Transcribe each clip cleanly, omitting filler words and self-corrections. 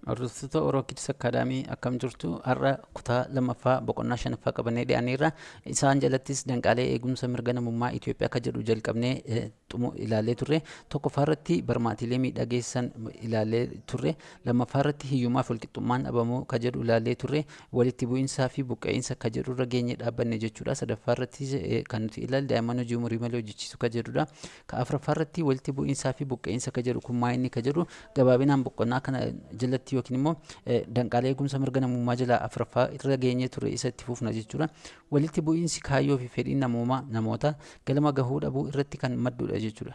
Hordoftoota Orookids Akaadaamii akkam jirtu har'a kutaa lammaffaa boqonnaa shanaffaa qabannee dhiyaanneerra. Isaan jalattis danqaalee eegumsa mirga namummaa Itoophiyaa akka jedhu jalqabnee ilaallee turre. Tokkoffaarratti barmaatilee miidhageessan ilaallee turre. Lammaffaarratti hiyyummaa fi walqixxummaan dhabamuu akka jedhu ilaallee turre. Walitti bu'iinsaa fi buqqa'insa akka jedhu irra geenye dhaabbanne jechuudha. Sadaffaarratti kan nuti ilaalle daa'imman hojii umurii malee hojjechiisu akka jedhudha. Afuraffaarratti walitti bu'iinsaa fi buqqa'insa akka jedhu kun maayinni akka jedhu gabaabinaan boqonnaa kana jalatti yookiin immoo danqaalee eegumsa mirga namummaa jalaa afuraffaa irra geenye ture isa itti fufna jechuudha. Walitti bu'iinsi kaayyoo fi fedhiin namoota galma gahuu dhabuu irratti kan maddudha jechuudha.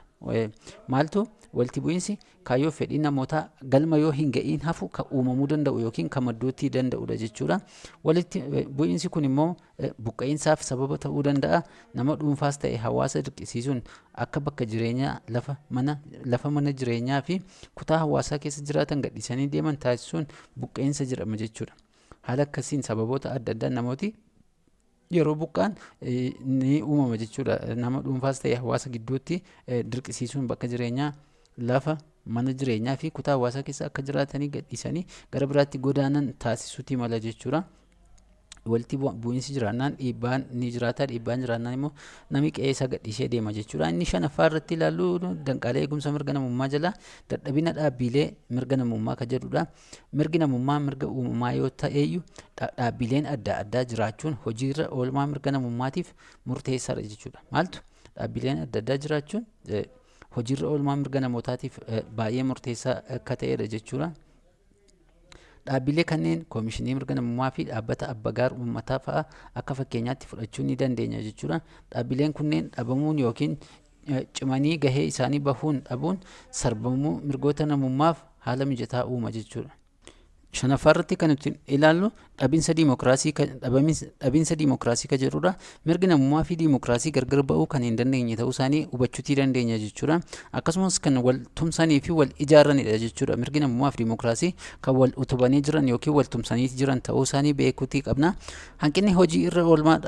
Maaltu walitti bu'iinsi kaayyoo fi fedhiin namoota galma yoo hin ga'iin hafu kan uumamuu danda'u yookiin kan madduutti danda'udha jechuudha. Walitti bu'iinsi kun immoo buqqa'insaaf sababa ta'uu danda'a. Nama dhuunfaas ta'e hawaasa dirqisiisuun akka bakka jireenyaa lafa mana jireenyaa fi kutaa hawaasaa keessa jiraatan gadhiisanii deeman taasisuun buqqa'insa jedhama jechuudha. Haala akkasiin sababoota adda addaa namooti yeroo buqqaan ni uumama jechuudha. Nama dhuunfaas ta'e hawaasa gidduutti dirqisiisuun bakka jireenyaa lafa mana jireenyaa fi kutaa hawaasaa keessa akka jiraatanii gadhiisanii gara biraatti godaanan taasisuuti mala jechuudha. Walitti bu'iinsi jiraannaan dhiibbaan ni jiraata. Dhiibbaan jiraannaan immoo namni qe'ee isaa gadhiisee deema jechuudha. Inni shanaffaa irratti ilaallu danqaalee eegumsa mirga namummaa jala dadhabina dhaabbilee mirga namummaa kan jedhudha. Mirgi namummaa mirga uumamaa yoo ta'eyyuu dhaabbileen adda addaa jiraachuun hojiirra oolmaa mirga namummaatiif murteessaadha jechuudha. Maaltu dhaabbileen adda addaa jiraachuun hojiirra oolmaa mirga namootaatiif baay'ee murteessaa akka ta'edha jechuudha. Dhaabbilee kanneen koomishinii mirga namummaa fi dhaabbata abbagaar uummataa fa'aa akka fakkeenyaatti fudhachuu ni dandeenya jechuudha. Dhaabbileen kunneen dhabamuun yookiin cimanii gahee isaanii bahuun dhabuun sarbamuu mirgoota namummaaf haala mijataa uuma jechuudha. Shanaffaarratti kan nuti ilaallu dhabinsa diimokiraasii kan jedhudha. Mirgi namummaa fi diimokiraasii gargar ba'uu kan hin dandeenye ta'uu isaanii hubachuutii dandeenya jechuudha. Akkasumas kan wal tumsanii fi wal ijaaranidha jechuudha. Mirgi namummaa fi diimokiraasii kan wal utubanii jiran yookiin wal tumsanii jiran ta'uu isaanii beekuutii qabna. Hanqinni hojii irra oolmaa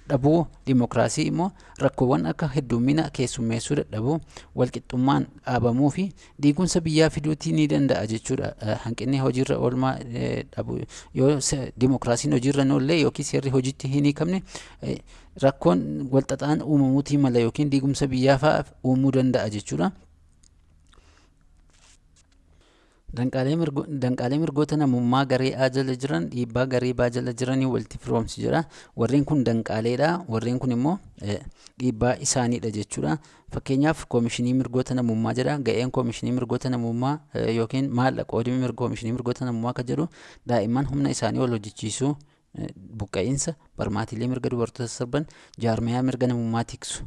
dhabuu diimokiraasii immoo rakkoowwan akka heddummina keessummeessuu dadhabuu, walqixxummaan dhaabamuu fi diigumsa biyyaa fiduutii ni danda'a jechuudha. Hanqinni hojii irra oolmaa dhabu yoo diimokiraasiin hojiirra hin oolle yookiin seerri hojiitti hin hiikamne rakkoon walxaxaan uumamuutii mala yookiin diigumsa biyyaa fa'aa uumuu danda'a jechuudha. Danqaalee mirgoota namummaa garee A jala jiran dhiibbaa garee B jala jiranii walitti firoomsi jira. Warreen kun danqaaleedha. Warreen kun immoo dhiibbaa isaaniidha jechuudha. Fakkeenyaaf koomishinii mirgoota namummaa jedha. Ga'een koomishinii mirgoota namummaa yookiin maal qoodimi koomishinii mirgoota namummaa kan jedhu daa'imman humna isaanii ol hojjechiisuu, buqqa'insa, barmaatilee mirga dubartoota sarban, jaarmiyaa mirga namummaa tiksu.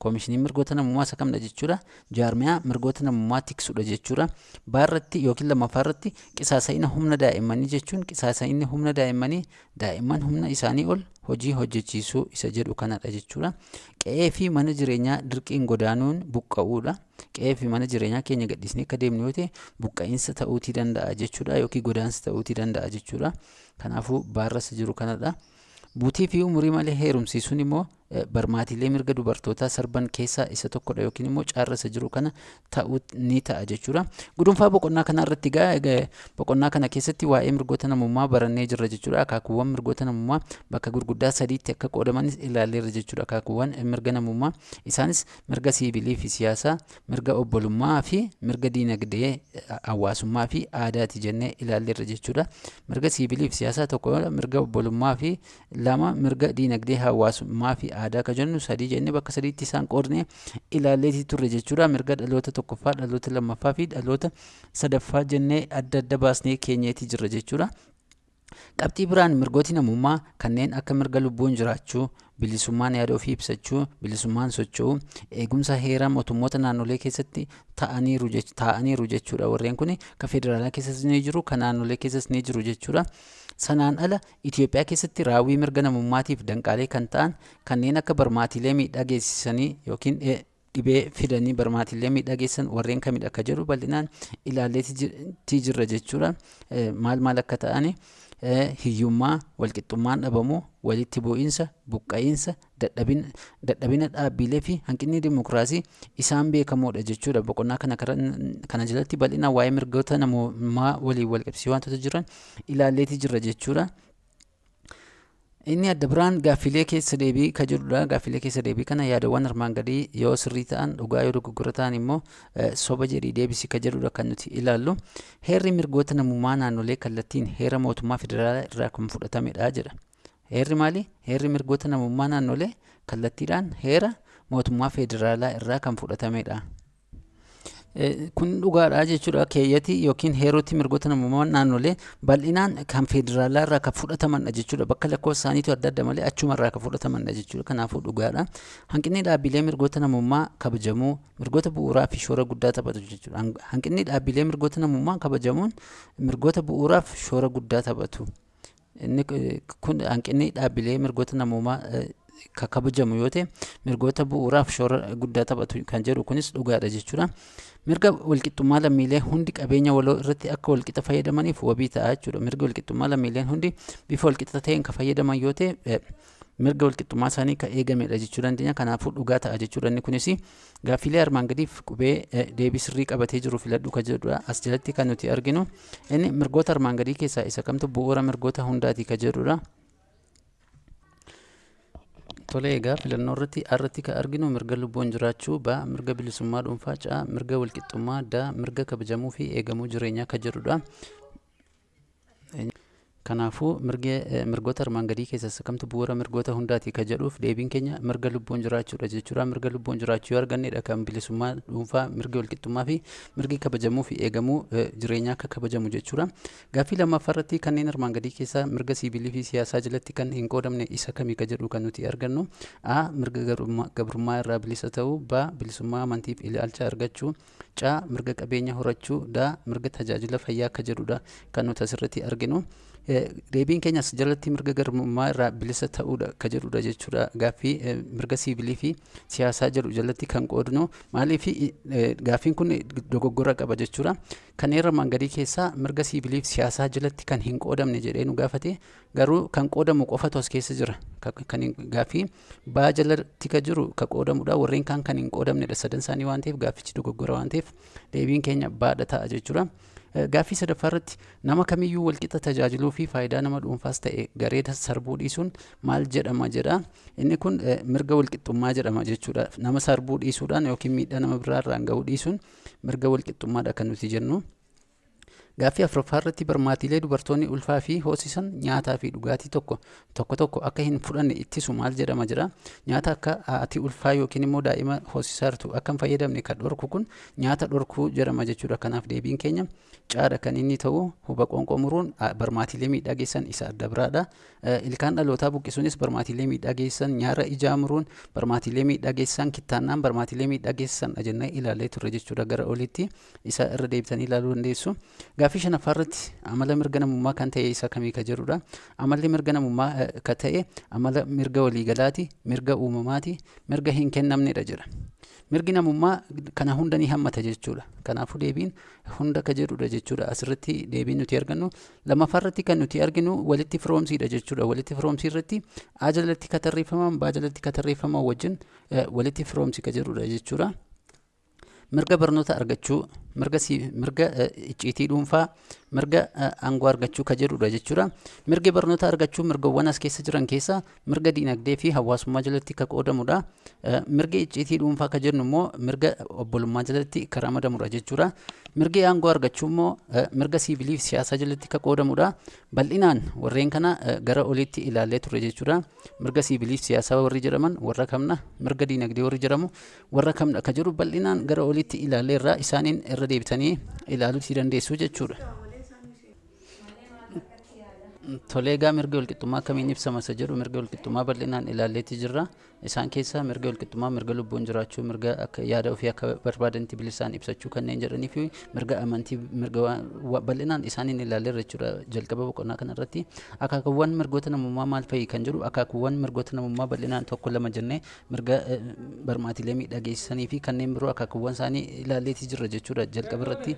Koomishinii mirgoota namummaa isa kamdha jechuudha. Jaarmiyaa mirgoota namummaa tiksudha jechuudha. Baarratti yookiin lammaffaarratti qisaasa'ina humna daa'immanii jechuun qisaasa'inni humna daa'immanii daa'imman humna isaanii ol hojii hojjechiisuu isa jedhu kanadha jechuudha. Qe'ee fi mana jireenyaa dirqiin godaanuun buqqa'uudha. Qe'ee fi mana jireenyaa keenya gadhiisnee akka deemnu yoo ta'e buqqa'insa ta'uutii danda'a jechuudha yookiin godaansa ta'uutii danda'a jechuudha. Kanaafuu baarrasa jiru kanadha. Buutii fi umurii malee heerumsiisuun immoo barmaatilee mirga dubartootaa sarban keessaa isa tokkodha yookiin immoo caarrasa jiru kana ta'uu ni ta'a jechuudha. Gudunfaa boqonnaa kana irratti boqonnaa kana keessatti waa'ee mirgoota namummaa barannee jirra jechuudha. Akaakuuwwan mirgoota namummaa bakka gurguddaa sadiitti akka qoodamanis ilaalleerra jechuudha. Akaakuuwwan mirga namummaa isaanis mirga siivilii fi siyaasaa, mirga obbolummaa fi mirga diinagdee hawaasummaa fi aadaati jennee ilaalleerra jechuudha. Mirga siivilii fi siyaasaa tokko, mirga obbolummaa fi lama, mirga diinagdee hawaasummaa fi aadaa kan jennu sadii jennee bakka sadiitti isaan qoodnee ilaalleetii turre jechuudha. Mirga dhaloota tokkoffaa, dhaloota lammaffaa fi dhaloota sadaffaa jennee adda adda baasnee keenyeetii jirra jechuudha. Qabxii biraan mirgooti namummaa kanneen akka mirga lubbuun jiraachuu, bilisummaan yaada ofii ibsachuu, bilisummaan socho'uu, eegumsa heera mootummoota naannolee keessatti taa'aniiru jechuudha. Warreen kun kan federaalaa keessas ni jiru, kan naannolee keessas ni jiru jechuudha. Sanaan ala Itoophiyaa keessatti raawwii mirga namummaatiif danqaalee kan ta'an kanneen akka barmaatilee miidhaa geessisanii yookiin dhibee fidanii barmaatilee miidhaa geessan warreen kamidha akka jedhu bal'inaan ilaalleetii jirra jechuudha. Maal akka ta'ani hiyyummaa, walqixxummaan dhabamuu, walitti bu'iinsa, buqqa'iinsa, dadhabina dhaabbilee fi hanqinni dimokiraasii isaan beekamoodha jechuudha. Boqonnaa kana jalatti bal'inaan waa'ee mirgoota namummaa waliin walqabsiisee wantoota jiran ilaalleetii jirra jechuudha. Inni adda biraan gaaffilee keessa deebii ka jedhudha. Gaaffilee keessa deebii kana yaadawwan armaan gadii yoo sirrii ta'an dhugaa yoo dogoggora ta'an immoo soba jedhii deebisi ka jedhudha kan nuti ilaallu. Heerri mirgoota namummaa naannolee kallattiin heera mootummaa federaalaa irraa kan fudhatamedha jedha. Heerri maali? Heerri mirgoota namummaa naannolee kallattiidhaan heera mootummaa federaalaa irraa kan fudhatamedha. Kun dhugaadha jechuudha. Keeyyatti yookiin heeroti mirgoota namummaa naannolee bal'inaan kan federaalaa irraa kan fudhatamanidha jechuudha. Bakka lakkoofsa isaaniitu adda adda malee achuma irraa kan fudhatamanidha jechuudha. Kanaafuu dhugaadha. Hanqinni dhaabbilee mirgoota namummaa kabajamuu mirgoota bu'uuraa fi shoora guddaa taphatu jechuudha. Hanqinni dhaabbilee mirgoota namummaa kabajamuun mirgoota bu'uuraaf shoora guddaa taphatu. Inni kun hanqinni dhaabbilee mirgoota namummaa kabajamu yoo ta'e mirgoota bu'uuraaf shoora guddaa taphatu kan jedhu kunis dhugaadha jechuudha. Mirga walqixxummaa lammiilee hundi qabeenya waloo irratti akka walqixa fayyadamaniif wabii ta'a jechuudha. Mirga walqixxummaa lammiileen hundi bifa walqixa ta'een kan fayyadaman yoo ta'e mirga walqixxummaa isaanii kan eegamedha jechuu dandeenya. Kanaafuu dhugaa ta'a jechuudha. Inni kunis gaaffilee armaan gadiif qubee deebii sirrii qabatee jiru filadhu kan jedhudha. As jalatti kan nuti arginu inni mirgoota armaan gadii keessaa isa kamtu bu'uura mirgoota hundaati kan jedhudha. Tole egaa filannoo irratti kan arginu mirga lubbuun jiraachuu, ba mirga bilisummaa dhuunfaa, caa mirga walqixxummaa, daa mirga kabajamuu fi eegamuu jireenyaa kan jedhudha. Kanaafuu mirgoota armaan gadii keessaa kamtu bu'uura mirgoota hundaati kan jedhuuf deebiin keenya mirga lubbuun jiraachuudha jechuudha. Mirga lubbuun jiraachuu yoo argannedha kan bilisummaa dhuunfaa, mirga walqixxummaa fi mirgi kabajamuu fi eegamuu jireenyaa akka kabajamu jechuudha. Gaaffii lammaffaa irratti kanneen armaan gadii keessaa mirga siivilii fi siyaasaa jalatti kan hin qoodamne isa kamii kan jedhu kan nuti argannu. A mirga gabrummaa irraa bilisa ta'uu, ba bilisummaa amantiif ilaalcha argachuu, caa mirga qabeenya horachuu, daa mirga tajaajila fayyaa kan jedhudha kan nuti asirratti arginu. Deebiin keenyas jalatti mirga gabrummaa irraa bilisa ta'uudha kan jedhudha jechuudha. Gaaffii mirga siivilii fi siyaasaa jedhu jalatti kan qoodnu maaliif gaaffiin kun dogoggora qaba jechuudha. Kanneen armaan gadii keessaa mirga siivilii fi siyaasaa jalatti kan hin qoodamne jedhee nu gaafate garuu kan qoodamu qofatu as keessa jira. Gaaffii baa jalatti kan jiru kan qoodamudha. Warreen kaan kan hin qoodamnedha sadan isaanii waan ta'eef gaaffichi dogoggora waan ta'eef deebiin keenya baadha ta'a jechuudha. Gaaffii sadaffaa irratti nama kamiyyuu walqixa tajaajiluu fi faayidaa nama dhuunfaas ta'e garee sarbuu dhiisuun maal jedhama jedha. Inni kun mirga walqixxummaa jedhama jechuudha. Nama sarbuu dhiisuudhaan yookiin miidhaa nama biraa irraan gahuu dhiisuun mirga walqixxummaadha kan nuti jennu. Gaaffii afuraffaa irratti barmaatilee dubartoonni ulfaa fi hoosisan nyaataa fi dhugaatii tokko akka hin fudhanne ittisu maal jedhama jira. Nyaata akka haati ulfaa yookiin immoo daa'ima hoosisaa jirtu akka hin fayyadamne kan dhorku kun nyaata dhorkuu jedhama jechuudha. Kanaaf deebiin keenya caadha kan inni ta'u. Huba qoonqoo muruun barmaatilee miidhaa geessan isa adda biraadha. Ilkaan dhalootaa buqqisuunis barmaatilee miidhaa geessan, nyaara ijaa muruun barmaatilee miidhaa geessan, kittaannaan barmaatilee miidhaa geessan jennee ilaallee turre jechuudha. Gara olitti isa irra deebitanii ilaaluu dandeessu. Gaaffii shanaffaa irratti amala mirga namummaa kan ta'e isa kamii kan jedhudha. Amalli mirga namummaa kan ta'e amala mirga waliigalaati, mirga uumamaati, mirga hin kennamnedha jira. Mirgi namummaa kana hunda ni hammata jechuudha. Kanaafuu deebiin hunda kan jedhudha jechuudha. Asirratti deebiin nuti argannu. Lammaffaa irratti kan nuti arginu walitti firoomsiidha jechuudha. Walitti firoomsii irratti A jalatti kan tarreeffaman, B jalatti kan tarreeffaman wajjin walitti firoomsii kan jedhudha jechuudha. Mirga barnoota argachuu, mirga icciitii dhuunfaa, mirga aangoo argachuu kan jedhudha jechuudha. Mirgi barnoota argachuu mirgawwan as keessa jiran keessaa mirga diinagdee fi hawaasummaa jalatti kan qoodamudha. Mirgi icciitii dhuunfaa kan jennu immoo mirga obbolummaa jalatti kan ramadamudha jechuudha. Mirgi aangoo argachuu immoo mirga siivilii fi siyaasaa jalatti kan qoodamudha. Bal'inaan warreen kana gara olitti ilaallee turre jechuudha. Mirga siivilii fi siyaasaa warri jedhaman warra kamna, mirga diinagdee warri jedhamu warra kamna kan jedhu bal'inaan gara olitti ilaallee irraa isaaniin irra deebitanii ilaaluu dandeessu jechuudha. Tolee egaa mirga walqixxummaa akkamiin ibsama isa jedhu mirga walqixxummaa bal'inaan ilaalleetii jirra. Isaan keessaa mirga walqixxummaa, mirga lubbuun jiraachuu, mirga akka yaada ofii akka barbaadanitti bilisaan ibsachuu kanneen jedhanii fi mirga amantii, mirga bal'inaan isaaniin ilaalleerra jechuudha. Jalqaba boqonnaa kanarratti akaakuuwwan mirgoota namummaa maal fa'i kan jedhu akaakuuwwan mirgoota namummaa bal'inaan tokko lama jennee mirga barmaatilee miidhageessanii fi kanneen biroo akaakuuwwan isaanii ilaalleetii jirra jechuudha jalqaba irratti.